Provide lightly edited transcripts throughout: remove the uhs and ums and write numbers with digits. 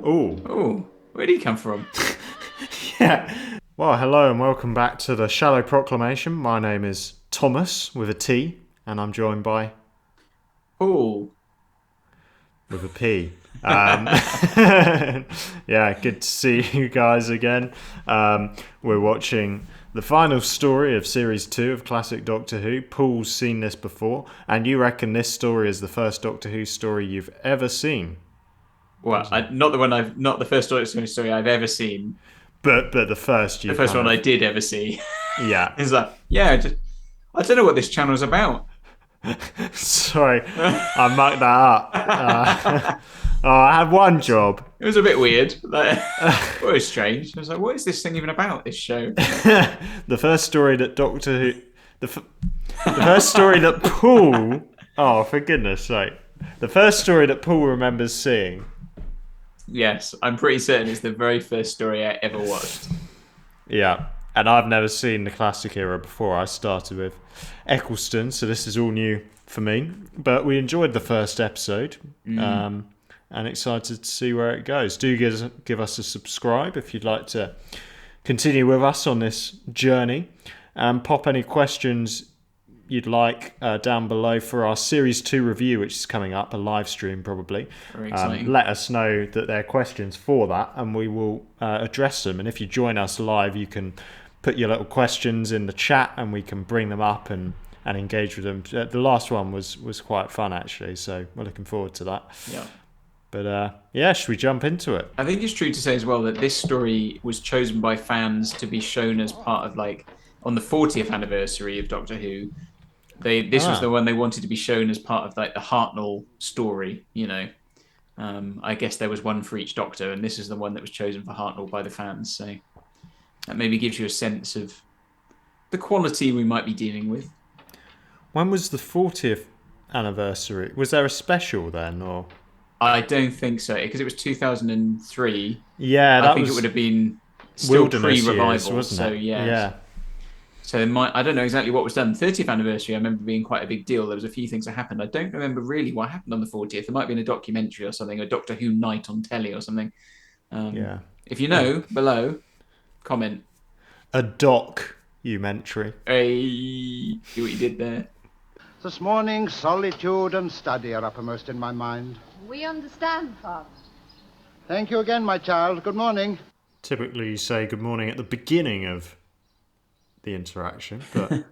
Oh, Oh, where did he come from? yeah. Well, hello and welcome back to the Shallow Proclamation. My name is Thomas with a T, and I'm joined by Paul. with a P. Yeah, good to see you guys again. We're watching the final story of Series 2 of Classic Doctor Who. Paul's seen this before, and you reckon this story is the first Doctor Who story you've ever seen. Well, not the first story I've ever seen. But the first The you first kind one of... I did ever see. Yeah. It's like, yeah, I don't know what this channel's about. Sorry, I mucked that up. I had one job. It was a bit weird. Like, it was strange. I was like, what is this thing even about, this show? The first story that Doctor Who... The first story that Paul... Oh, for goodness sake. The first story that Paul remembers seeing. Yes, I'm pretty certain it's the very first story I ever watched. Yeah, and I've never seen the classic era before. I started with Eccleston, so this is all new for me. But we enjoyed the first episode, and excited to see where it goes. Do give us a subscribe if you'd like to continue with us on this journey. Pop any questions you'd like down below for our Series 2 review, which is coming up, a live stream probably. Very exciting. Let us know that there are questions for that, and we will address them. And if you join us live, you can put your little questions in the chat, and we can bring them up and engage with them. The last one was quite fun, actually, so we're looking forward to that. Yeah. But yeah, should we jump into it? I think it's true to say as well that this story was chosen by fans to be shown as part of, like, on the 40th anniversary of Doctor Who. This was the one they wanted to be shown as part of, like, the Hartnell story, you know. I guess there was one for each Doctor, and this is the one that was chosen for Hartnell by the fans. So that maybe gives you a sense of the quality we might be dealing with. When was the 40th anniversary? Was there a special then, or? I don't think so, because it was 2003. Yeah, I think it would have been still pre-revival, wasn't it? Yeah. So I don't know exactly what was done. 30th anniversary, I remember being quite a big deal. There was a few things that happened. I don't remember really what happened on the 40th. There might have been a documentary or something, a Doctor Who night on telly or something. Yeah. If you know, below, comment. A documentary. Hey, see what you did there. This morning, solitude and study are uppermost in my mind. We understand, Father. Thank you again, my child. Good morning. Typically, you say good morning at the beginning of the interaction, but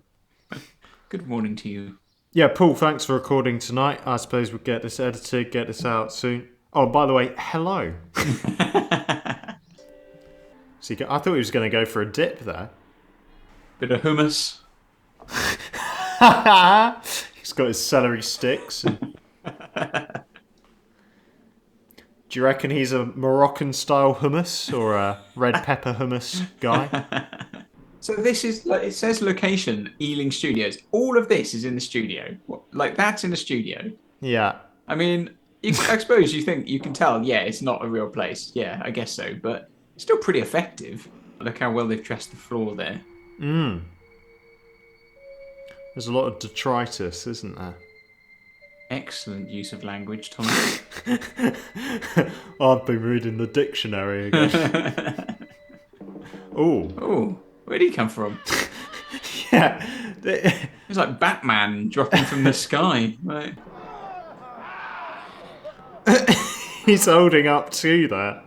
Good morning to you. yeah, Paul, thanks for recording tonight. I suppose we'll get this edited, get this out soon. Oh, by the way, hello. See, I thought he was going to go for a dip there. Bit of hummus. He's got his celery sticks. Do you reckon he's a Moroccan-style hummus or a red pepper hummus guy? So this is, like, it says location, Ealing Studios. All of this is in the studio. Like, that's in the studio. Yeah. I mean, I suppose you think you can tell, yeah, it's not a real place. Yeah, I guess so. But it's still pretty effective. Look how well they've dressed the floor there. There's a lot of detritus, isn't there? Excellent use of language, Thomas. I've been reading the dictionary again. Oh, where did he come from? Yeah. It's like Batman dropping from the sky. Right? He's holding up to that.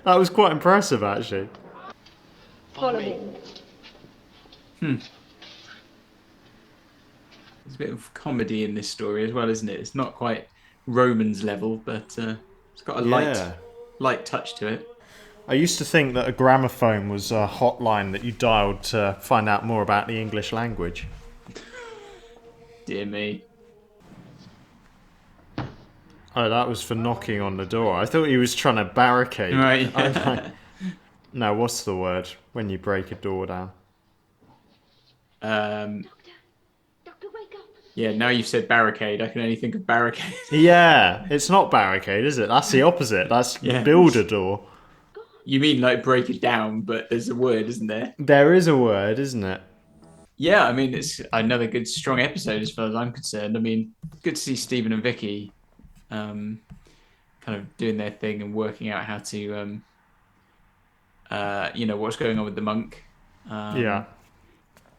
That was quite impressive, actually. Follow me. There's a bit of comedy in this story as well, isn't it? It's not quite Roman's level, but it's got a light touch to it. I used to think that a gramophone was a hotline that you dialed to find out more about the English language. Dear me. Oh, that was for knocking on the door. I thought he was trying to barricade. Right. No, what's the word when you break a door down? Doctor, wake up. Yeah, now you've said barricade. I can only think of barricade. Yeah, it's not barricade, is it? That's the opposite. That's build a door. You mean like break it down, but there's a word, isn't there? There is a word, isn't it? Yeah, I mean, it's another good, strong episode as far as I'm concerned. I mean, good to see Stephen and Vicki kind of doing their thing and working out how to, what's going on with the monk. Yeah.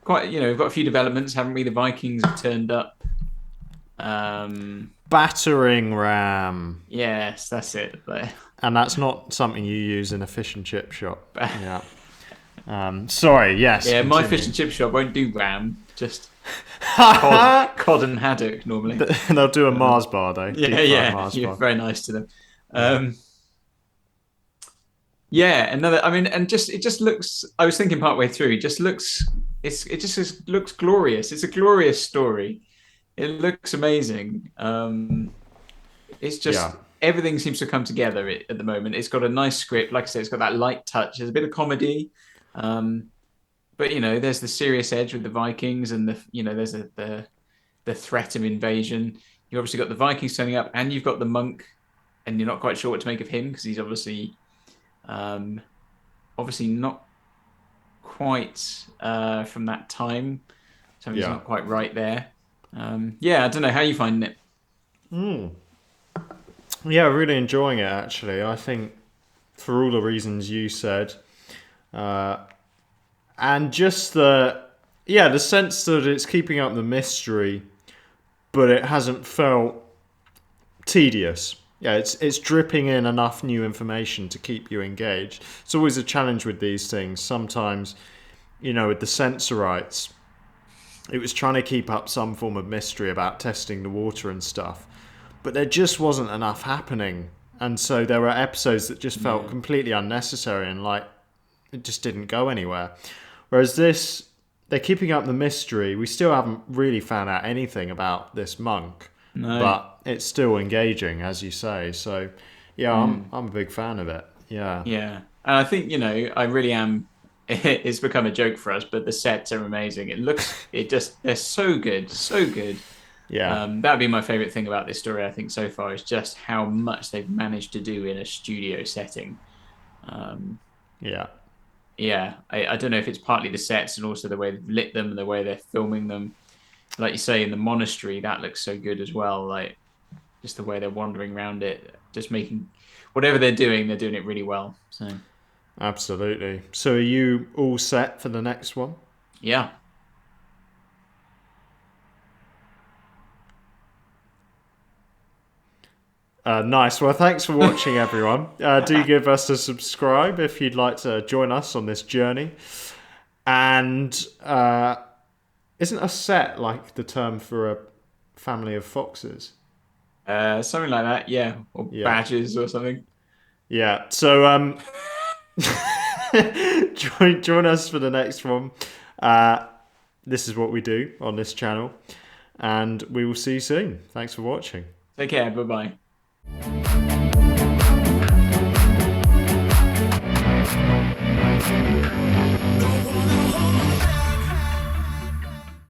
Quite, we've got a few developments, haven't we? The Vikings have turned up. Battering ram. Yes, that's it. And that's not something you use in a fish and chip shop. Yeah. Sorry, yes. Yeah, continue. my fish and chip shop won't do ram, just cod and haddock normally. They'll do a Mars bar, though. Yeah, Mars you're bar. very nice to them. And it just looks. I was thinking partway through, it just looks glorious. It's a glorious story. It looks amazing. It's just everything seems to come together at the moment. It's got a nice script, like I said, it's got that light touch. There's a bit of comedy, but there's the serious edge with the Vikings, and there's the threat of invasion. You obviously got the Vikings turning up, and you've got the monk, and you're not quite sure what to make of him because he's obviously not quite from that time. So he's not quite right there. I don't know how you finding it. Yeah, really enjoying it actually. I think for all the reasons you said, and just the sense that it's keeping up the mystery, but it hasn't felt tedious. Yeah, it's dripping in enough new information to keep you engaged. It's always a challenge with these things. Sometimes, with the Sensorites, it was trying to keep up some form of mystery about testing the water and stuff, but there just wasn't enough happening, and so there were episodes that just felt completely unnecessary and like it just didn't go anywhere. Whereas this, they're keeping up the mystery. We still haven't really found out anything about this monk, but it's still engaging, as you say. So, I'm a big fan of it. Yeah. Yeah, and I think I really am. It's become a joke for us, but the sets are amazing. They're so good, so good. Yeah. That would be my favorite thing about this story, I think, so far, is just how much they've managed to do in a studio setting. I don't know if it's partly the sets and also the way they've lit them and the way they're filming them. Like you say, in the monastery, that looks so good as well. Like just the way they're wandering around it, just making whatever they're doing it really well. So absolutely. So are you all set for the next one? Yeah. Nice. Well, thanks for watching, everyone. Do give us a subscribe if you'd like to join us on this journey. And isn't a set like the term for a family of foxes? Something like that, yeah. Or badgers or something. Yeah. So join us for the next one. This is what we do on this channel. And we will see you soon. Thanks for watching. Take care. Bye-bye.